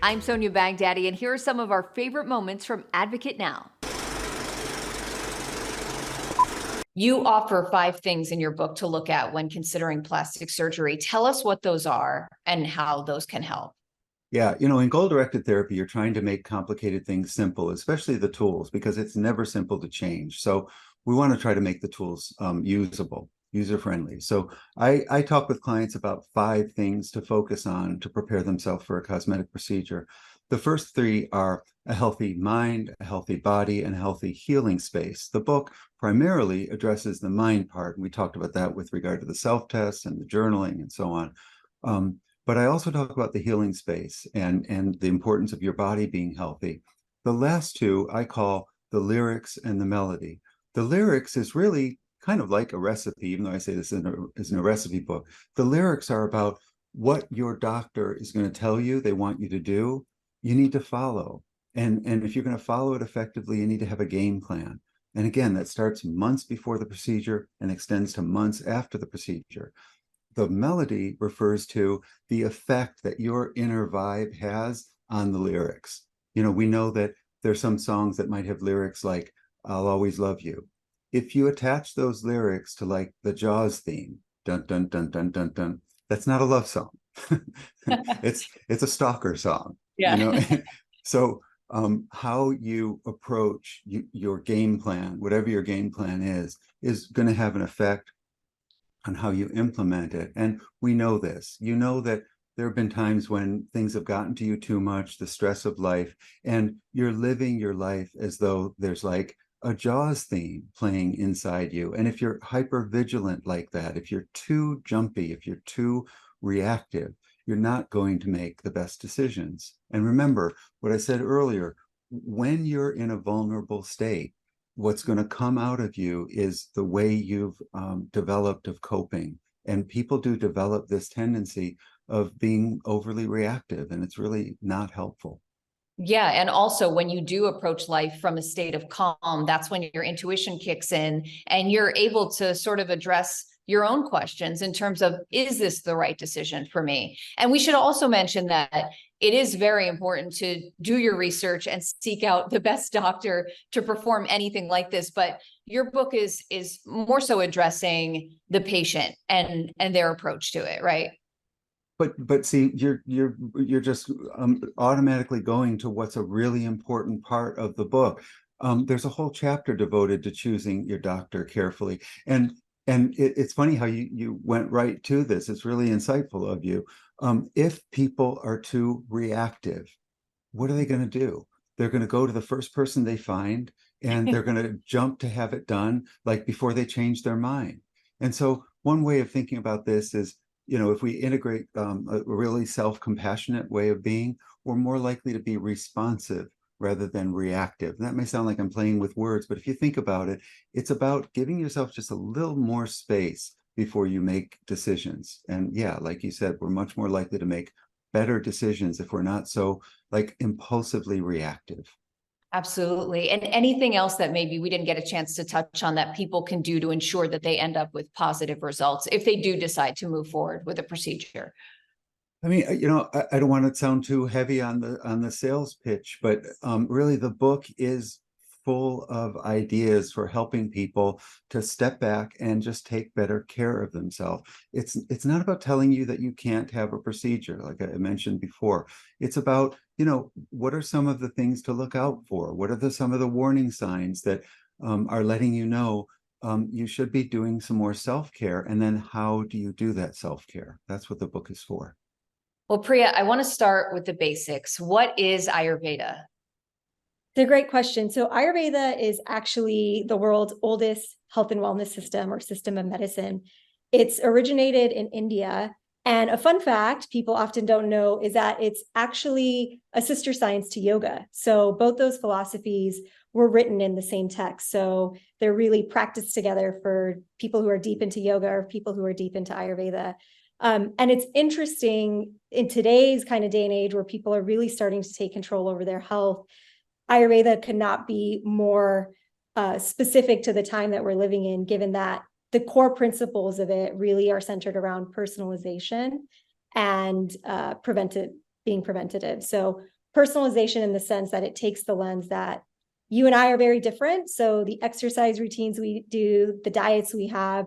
I'm Sonia Baghdady, and here are some of our favorite moments from Advocate Now. You offer 5 things in your book to look at when considering plastic surgery. Tell us what those are and how those can help. Yeah, in goal-directed therapy, you're trying to make complicated things simple, especially the tools, because it's never simple to change. So we want to try to make the tools usable, user-friendly. So I talk with clients about 5 things to focus on to prepare themselves for a cosmetic procedure. The first 3 are a healthy mind, a healthy body, and a healthy healing space. The book primarily addresses the mind part, and we talked about that with regard to the self-tests and the journaling and so on. But I also talk about the healing space and the importance of your body being healthy. The last 2 I call the lyrics and the melody. The lyrics is really kind of like a recipe, even though I say this isn't a recipe book. The lyrics are about what your doctor is going to tell you they want you to do. You need to follow. And if you're going to follow it effectively, you need to have a game plan. And again, that starts months before the procedure and extends to months after the procedure. The melody refers to the effect that your inner vibe has on the lyrics. We know that there's some songs that might have lyrics like, I'll always love you. If you attach those lyrics to like the Jaws theme, dun, dun, dun, dun, dun, dun, that's not a love song. It's a stalker song, Yeah. So how you approach your game plan, whatever your game plan is going to have an effect on how you implement it. And we know this. That there have been times when things have gotten to you too much, the stress of life, and you're living your life as though there's like a Jaws theme playing inside you. And if you're hyper vigilant like that, if you're too jumpy, if you're too reactive, you're not going to make the best decisions. And remember what I said earlier, when you're in a vulnerable state, what's going to come out of you is the way you've developed of coping. And people do develop this tendency of being overly reactive, and it's really not helpful. Yeah. And also, when you do approach life from a state of calm, that's when your intuition kicks in and you're able to sort of address your own questions in terms of, is this the right decision for me? And we should also mention that it is very important to do your research and seek out the best doctor to perform anything like this. But your book is more so addressing the patient and their approach to it, right? But see, you're just automatically going to what's a really important part of the book. There's a whole chapter devoted to choosing your doctor carefully, and it's funny how you went right to this. It's really insightful of you. If people are too reactive, what are they going to do? They're going to go to the first person they find, and they're going to jump to have it done, like before they change their mind. And so, one way of thinking about this is, if we integrate a really self-compassionate way of being, we're more likely to be responsive rather than reactive. And that may sound like I'm playing with words, but if you think about it, it's about giving yourself just a little more space before you make decisions. And yeah, like you said, we're much more likely to make better decisions if we're not so like impulsively reactive. Absolutely. And anything else that maybe we didn't get a chance to touch on that people can do to ensure that they end up with positive results if they do decide to move forward with a procedure? I mean, I don't want to sound too heavy on the sales pitch, but really the book is full of ideas for helping people to step back and just take better care of themselves. It's not about telling you that you can't have a procedure, like I mentioned before. It's about, what are some of the things to look out for? What are some of the warning signs that are letting you know you should be doing some more self-care? And then how do you do that self-care? That's what the book is for. Well, Priya, I want to start with the basics. What is Ayurveda? It's a great question. So Ayurveda is actually the world's oldest health and wellness system or system of medicine. It's originated in India. And a fun fact people often don't know is that it's actually a sister science to yoga. So both those philosophies were written in the same text. So they're really practiced together for people who are deep into yoga or people who are deep into Ayurveda. And it's interesting in today's kind of day and age where people are really starting to take control over their health. Ayurveda could not be more specific to the time that we're living in, given that the core principles of it really are centered around personalization and being preventative. So personalization in the sense that it takes the lens that you and I are very different. So the exercise routines we do, the diets we have,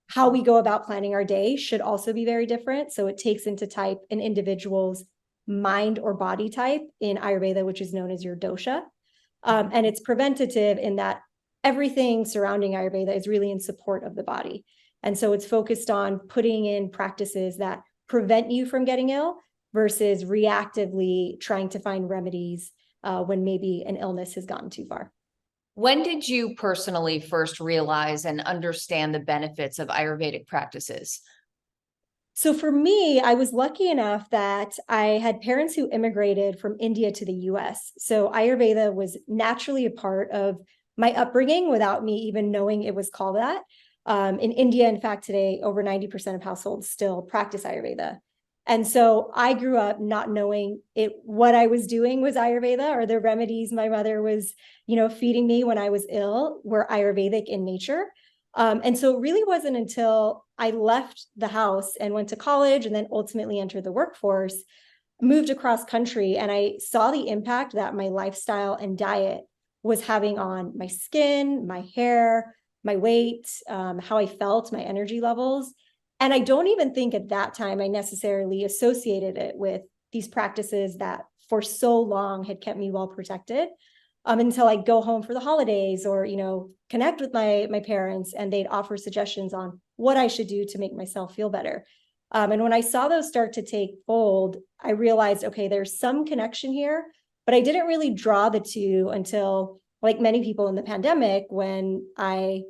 how we go about planning our day should also be very different. So it takes into type an individual's mind or body type in Ayurveda, which is known as your dosha. And it's preventative in that everything surrounding Ayurveda is really in support of the body. And so it's focused on putting in practices that prevent you from getting ill versus reactively trying to find remedies when maybe an illness has gotten too far. When did you personally first realize and understand the benefits of Ayurvedic practices? So for me, I was lucky enough that I had parents who immigrated from India to the US. So Ayurveda was naturally a part of my upbringing without me even knowing it was called that. In India, in fact, today, over 90% of households still practice Ayurveda. And so I grew up not knowing what I was doing was Ayurveda, or the remedies my mother was, feeding me when I was ill were Ayurvedic in nature. And so it really wasn't until I left the house and went to college and then ultimately entered the workforce, moved across country, and I saw the impact that my lifestyle and diet was having on my skin, my hair, my weight, how I felt, my energy levels. And I don't even think at that time I necessarily associated it with these practices that for so long had kept me well protected, until I'd go home for the holidays or, connect with my parents, and they'd offer suggestions on what I should do to make myself feel better. And when I saw those start to take hold, I realized, okay, there's some connection here, but I didn't really draw the two until, like many people in the pandemic, when I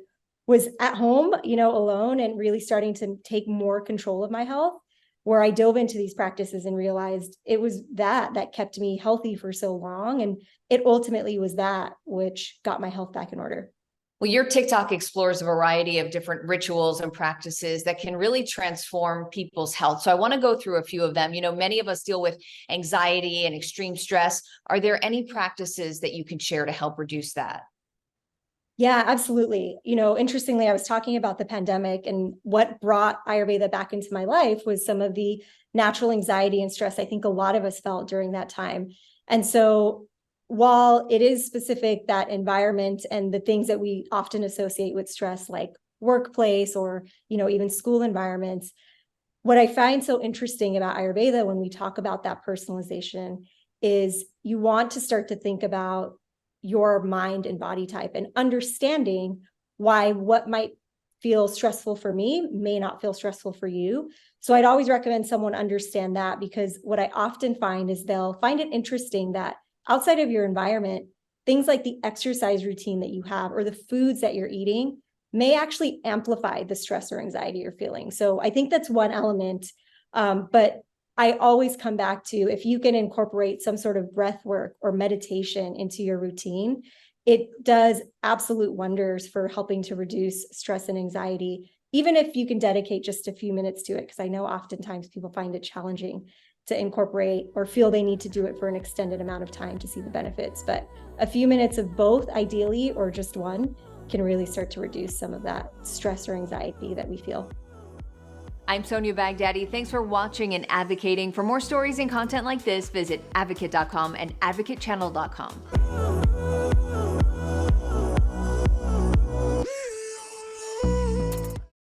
was at home, alone and really starting to take more control of my health, where I dove into these practices and realized it was that kept me healthy for so long. And it ultimately was that which got my health back in order. Well, your TikTok explores a variety of different rituals and practices that can really transform people's health. So I want to go through a few of them. Many of us deal with anxiety and extreme stress. Are there any practices that you can share to help reduce that? Yeah, absolutely. Interestingly, I was talking about the pandemic, and what brought Ayurveda back into my life was some of the natural anxiety and stress I think a lot of us felt during that time. And so while it is specific, that environment and the things that we often associate with stress, like workplace or, even school environments, what I find so interesting about Ayurveda when we talk about that personalization is you want to start to think about your mind and body type and understanding why what might feel stressful for me may not feel stressful for you. So I'd always recommend someone understand that, because what I often find is they'll find it interesting that outside of your environment, things like the exercise routine that you have or the foods that you're eating may actually amplify the stress or anxiety you're feeling. So I think that's one element. But I always come back to, if you can incorporate some sort of breath work or meditation into your routine, it does absolute wonders for helping to reduce stress and anxiety, even if you can dedicate just a few minutes to it, because I know oftentimes people find it challenging to incorporate or feel they need to do it for an extended amount of time to see the benefits. But a few minutes of both, ideally, or just one, can really start to reduce some of that stress or anxiety that we feel. I'm Sonia Baghdady. Thanks for watching and advocating. For more stories and content like this, visit advocate.com and advocatechannel.com.